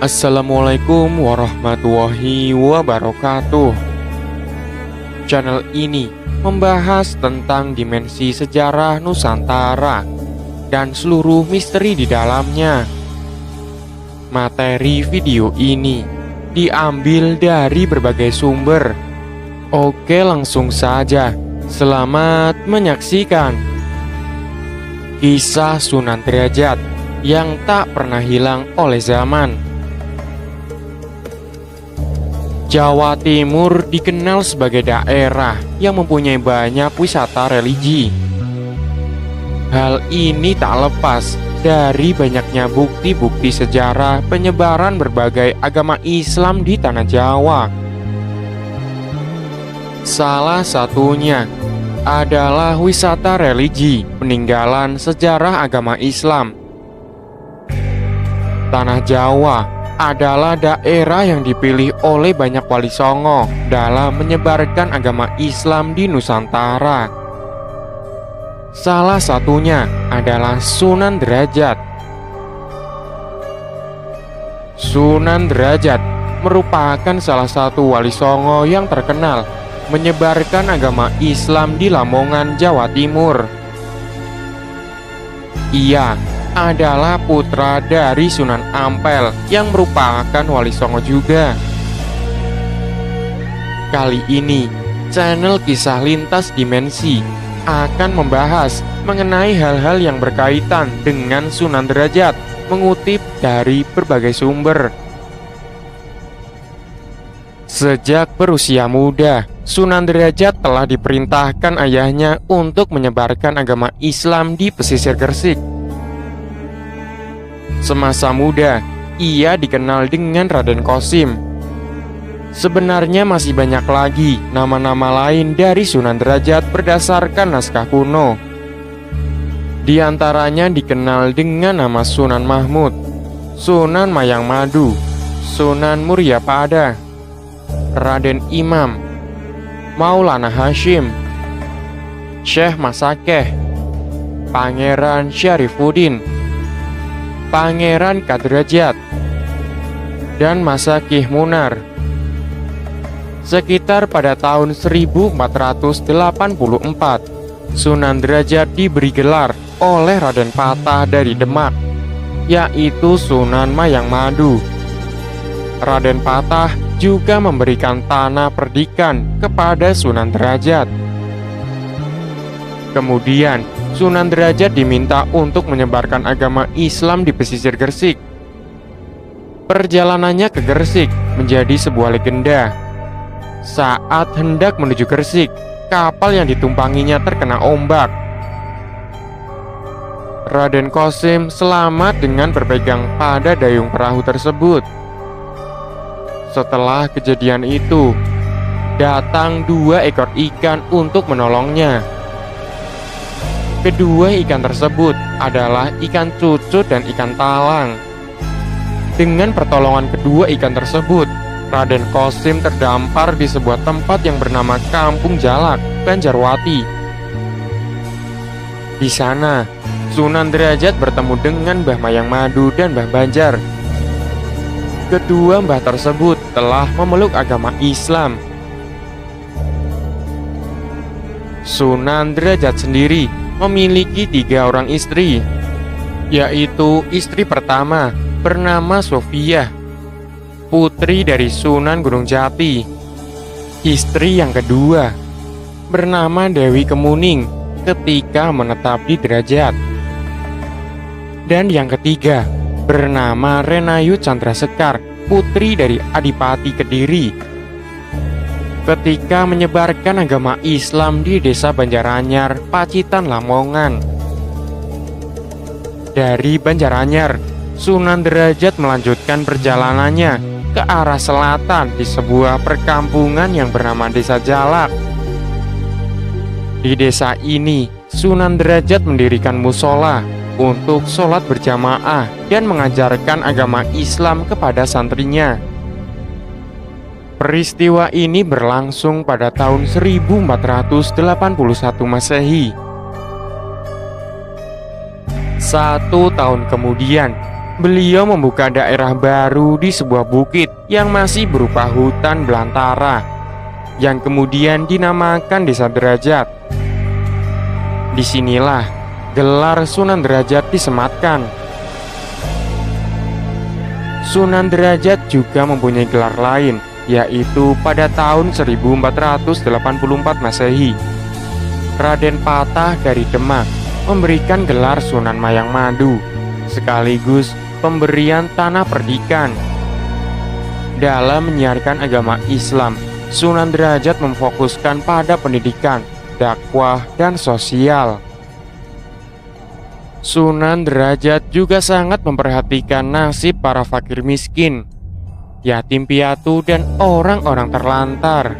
Assalamualaikum warahmatullahi wabarakatuh. Channel ini membahas tentang dimensi sejarah Nusantara dan seluruh misteri di dalamnya. Materi video ini diambil dari berbagai sumber. Oke, langsung saja. Selamat menyaksikan. Kisah Sunan Derajat yang tak pernah hilang oleh zaman. Jawa Timur dikenal sebagai daerah yang mempunyai banyak wisata religi. Hal ini tak lepas dari banyaknya bukti-bukti sejarah penyebaran berbagai agama Islam di tanah Jawa. Salah satunya adalah wisata religi peninggalan sejarah agama Islam. Tanah Jawa adalah daerah yang dipilih oleh banyak wali songo dalam menyebarkan agama Islam di Nusantara. Salah satunya adalah Sunan Derajat. Sunan Derajat merupakan salah satu wali songo yang terkenal menyebarkan agama Islam di Lamongan, Jawa Timur. Ia adalah putra dari Sunan Ampel yang merupakan wali songo juga. Kali ini, channel Kisah Lintas Dimensi akan membahas mengenai hal-hal yang berkaitan dengan Sunan Derajat, mengutip dari berbagai sumber. Sejak berusia muda, Sunan Derajat telah diperintahkan ayahnya untuk menyebarkan agama Islam di pesisir Gresik. Semasa muda, ia dikenal dengan Raden Qasim. Sebenarnya masih banyak lagi nama-nama lain dari Sunan Derajat berdasarkan naskah kuno. Di antaranya dikenal dengan nama Sunan Mahmud, Sunan Mayang Madu, Sunan Muryapada, Raden Imam, Maulana Hashim, Syekh Masakeh, Pangeran Syarifuddin, Pangeran Kadrajat, dan Masakih Munar. Sekitar pada tahun 1484, Sunan Derajat diberi gelar oleh Raden Patah dari Demak, yaitu Sunan Mayang Madu. Raden Patah juga memberikan tanah perdikan kepada Sunan Derajat. Kemudian Sunan Derajat diminta untuk menyebarkan agama Islam di pesisir Gresik. Perjalanannya ke Gresik menjadi sebuah legenda. Saat hendak menuju Gresik, kapal yang ditumpanginya terkena ombak. Raden Qasim selamat dengan berpegang pada dayung perahu tersebut. Setelah kejadian itu, datang 2 ekor ikan untuk menolongnya. Kedua ikan tersebut adalah ikan cucut dan ikan talang. Dengan pertolongan kedua ikan tersebut, Raden Qasim terdampar di sebuah tempat yang bernama Kampung Jalak, Banjarwati. Di sana, Sunan Derajat bertemu dengan Mbah Mayang Madu dan Mbah Banjar. Kedua mbah tersebut telah memeluk agama Islam. Sunan Derajat sendiri memiliki 3 orang istri, yaitu istri pertama bernama Sofiah, putri dari Sunan Gunung Jati. Istri yang kedua bernama Dewi Kemuning ketika menetap di Derajat. Dan yang ketiga bernama Renayu Chandrasekar, putri dari Adipati Kediri, ketika menyebarkan agama Islam di desa Banjaranyar, Pacitan, Lamongan. Dari Banjaranyar, Sunan Derajat melanjutkan perjalanannya ke arah selatan di sebuah perkampungan yang bernama Desa Jalak. Di desa ini, Sunan Derajat mendirikan musola untuk sholat berjamaah dan mengajarkan agama Islam kepada santrinya. Peristiwa ini berlangsung pada tahun 1481 Masehi. 1 tahun kemudian, beliau membuka daerah baru di sebuah bukit yang masih berupa hutan belantara, yang kemudian dinamakan Desa Derajat. Disinilah gelar Sunan Derajat disematkan. Sunan Derajat juga mempunyai gelar lain, yaitu pada tahun 1484 Masehi, Raden Patah dari Demak memberikan gelar Sunan Mayang Madu, sekaligus pemberian tanah perdikan. Dalam menyiarkan agama Islam, Sunan Derajat memfokuskan pada pendidikan, dakwah, dan sosial. Sunan Derajat juga sangat memperhatikan nasib para fakir miskin, yatim piatu, dan orang-orang terlantar.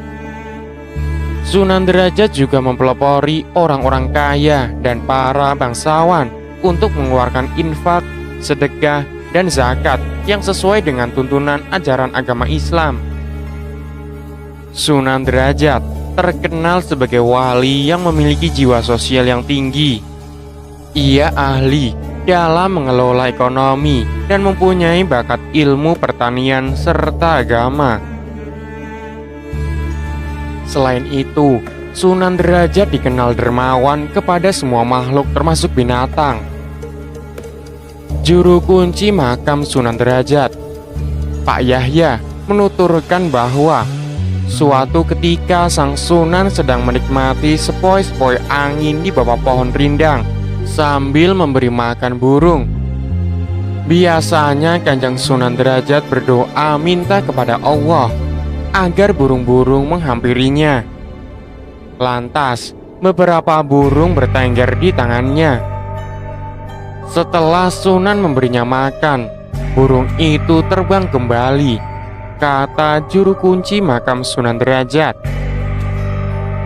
Sunan Derajat juga mempelopori orang-orang kaya dan para bangsawan untuk mengeluarkan infak, sedekah, dan zakat yang sesuai dengan tuntunan ajaran agama Islam. Sunan Derajat terkenal sebagai wali yang memiliki jiwa sosial yang tinggi. Ia ahli dalam mengelola ekonomi dan mempunyai bakat ilmu pertanian serta agama. Selain itu, Sunan Derajat dikenal dermawan kepada semua makhluk termasuk binatang. Juru kunci makam Sunan Derajat, Pak Yahya, menuturkan bahwa suatu ketika sang Sunan sedang menikmati sepoi-sepoi angin di bawah pohon rindang sambil memberi makan burung. Biasanya Kanjeng Sunan Derajat berdoa minta kepada Allah agar burung-burung menghampirinya. Lantas, beberapa burung bertengger di tangannya. Setelah Sunan memberinya makan, burung itu terbang kembali, kata juru kunci makam Sunan Derajat.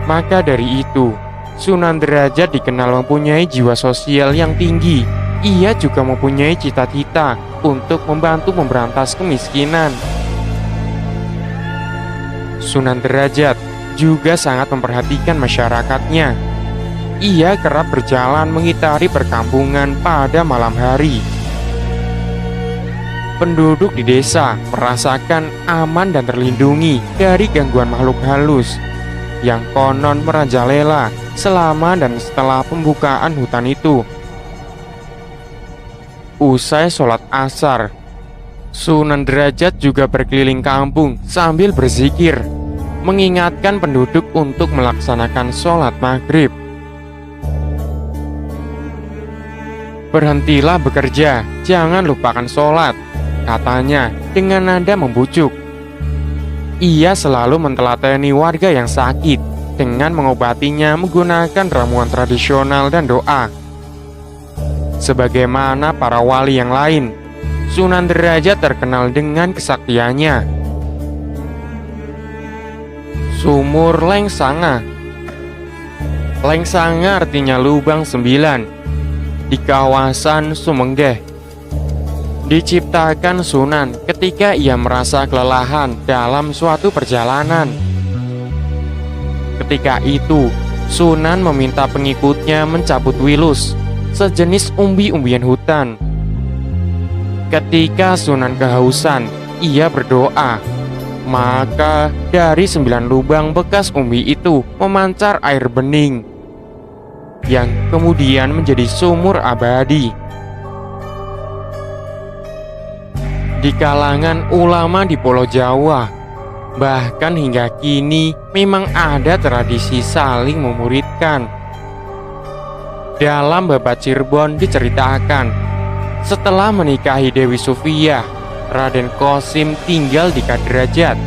Maka dari itu, Sunan Derajat dikenal mempunyai jiwa sosial yang tinggi. Ia juga mempunyai cita-cita untuk membantu memberantas kemiskinan. Sunan Derajat juga sangat memperhatikan masyarakatnya. Ia kerap berjalan mengitari perkampungan pada malam hari. Penduduk di desa merasakan aman dan terlindungi dari gangguan makhluk halus yang konon merajalela selama dan setelah pembukaan hutan itu. Usai sholat asar, Sunan Derajat juga berkeliling kampung sambil berzikir, mengingatkan penduduk untuk melaksanakan sholat maghrib. "Berhentilah bekerja, jangan lupakan sholat," katanya dengan nada membujuk. Ia selalu mentelateni warga yang sakit dengan mengobatinya menggunakan ramuan tradisional dan doa. Sebagaimana para wali yang lain, Sunan Derajat terkenal dengan kesaktiannya. Sumur Lengsanga. Lengsanga artinya lubang 9 di kawasan Sumenggeh. Diciptakan Sunan ketika ia merasa kelelahan dalam suatu perjalanan. Ketika itu, Sunan meminta pengikutnya mencabut wilus, sejenis umbi-umbian hutan. Ketika Sunan kehausan, ia berdoa. Maka dari 9 lubang bekas umbi itu memancar air bening, yang kemudian menjadi sumur abadi. Di kalangan ulama di Pulau Jawa, bahkan hingga kini memang ada tradisi saling memuridkan. Dalam Babat Cirebon diceritakan, setelah menikahi Dewi Sufiyah, Raden Qasim tinggal di Kaderajat.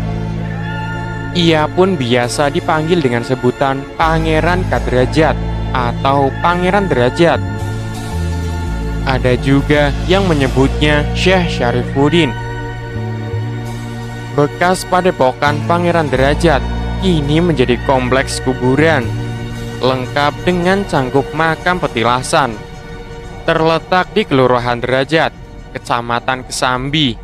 Ia pun biasa dipanggil dengan sebutan Pangeran Kaderajat atau Pangeran Derajat. Ada juga yang menyebutnya Syekh Syarifuddin. Bekas padepokan Pangeran Derajat kini menjadi kompleks kuburan, lengkap dengan cangkup makam petilasan. Terletak di Kelurahan Derajat, Kecamatan Kesambi.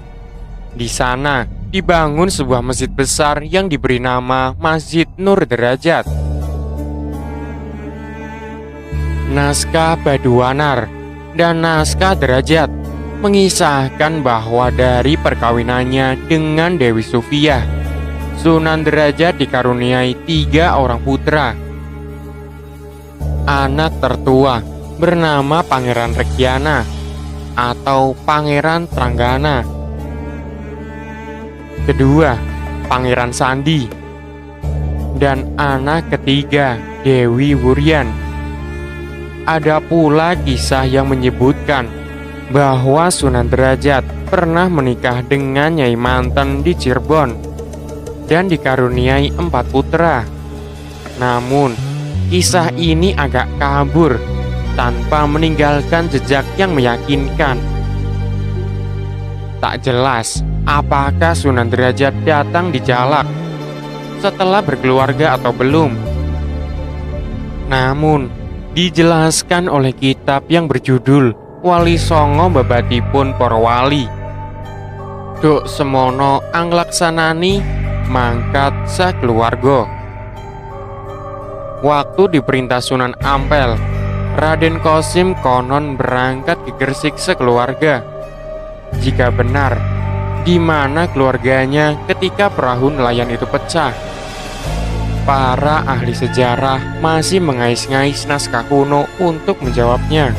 Di sana dibangun sebuah masjid besar yang diberi nama Masjid Nur Derajat. Naskah Baduanar dan naskah Derajat mengisahkan bahwa dari perkawinannya dengan Dewi Sufiyah, Sunan Derajat dikaruniai 3 orang putra. Anak tertua bernama Pangeran Rekyana atau Pangeran Tranggana. Kedua, Pangeran Sandi. Dan anak ketiga, Dewi Wuryan. Ada pula kisah yang menyebutkan bahwa Sunan Derajat pernah menikah dengan Nyai Manten di Cirebon dan dikaruniai 4 putra. Namun, kisah ini agak kabur tanpa meninggalkan jejak yang meyakinkan. Tak jelas apakah Sunan Derajat datang di Jalak setelah berkeluarga atau belum. Namun, dijelaskan oleh kitab yang berjudul Wali Songo Babatipun Para Wali. Duk semono anglaksanani mangkat sakeluarga. Waktu diperintah Sunan Ampel, Raden Qasim konon berangkat ke Gresik sekeluarga. Jika benar, di mana keluarganya ketika perahu nelayan itu pecah? Para ahli sejarah masih mengais-ngais naskah kuno untuk menjawabnya.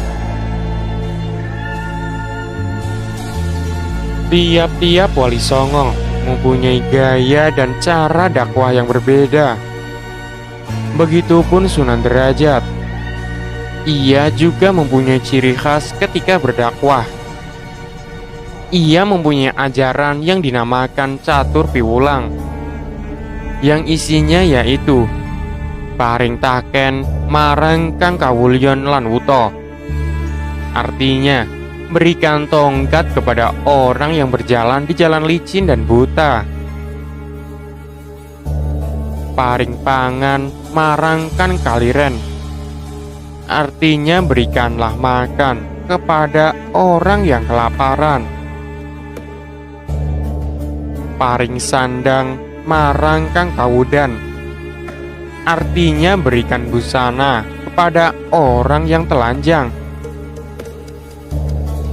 Tiap-tiap Wali Songo mempunyai gaya dan cara dakwah yang berbeda. Begitupun Sunan Derajat. Ia juga mempunyai ciri khas ketika berdakwah. Ia mempunyai ajaran yang dinamakan Catur Piwulang, yang isinya yaitu paring taken marang kang kawulyon lan wuto. Artinya, berikan tongkat kepada orang yang berjalan di jalan licin dan buta. Paring pangan marang kan kaliren. Artinya berikanlah makan kepada orang yang kelaparan. Paring sandang marang kang kawudan. Artinya berikan busana kepada orang yang telanjang.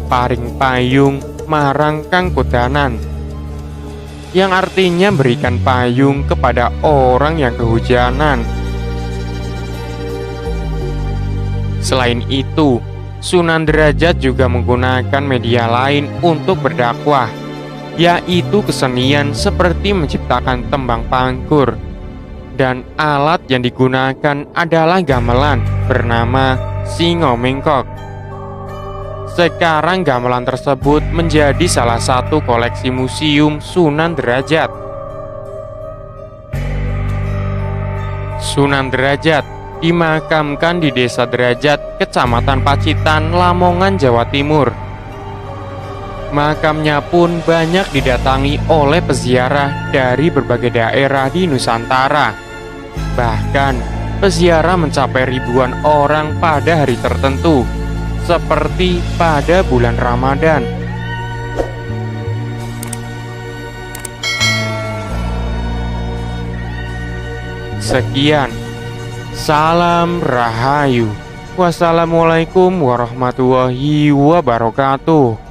Paring payung marang kang kudanan, yang artinya berikan payung kepada orang yang kehujanan. Selain itu, Sunan Derajat juga menggunakan media lain untuk berdakwah, yaitu kesenian seperti menciptakan tembang pangkur. Dan alat yang digunakan adalah gamelan bernama Singo Mengkok. Sekarang gamelan tersebut menjadi salah satu koleksi museum Sunan Derajat. Sunan Derajat dimakamkan di Desa Derajat, Kecamatan Pacitan, Lamongan, Jawa Timur. Makamnya pun banyak didatangi oleh peziarah dari berbagai daerah di Nusantara. Bahkan, peziarah mencapai ribuan orang pada hari tertentu, seperti pada bulan Ramadan. Sekian, salam rahayu. Wassalamualaikum warahmatullahi wabarakatuh.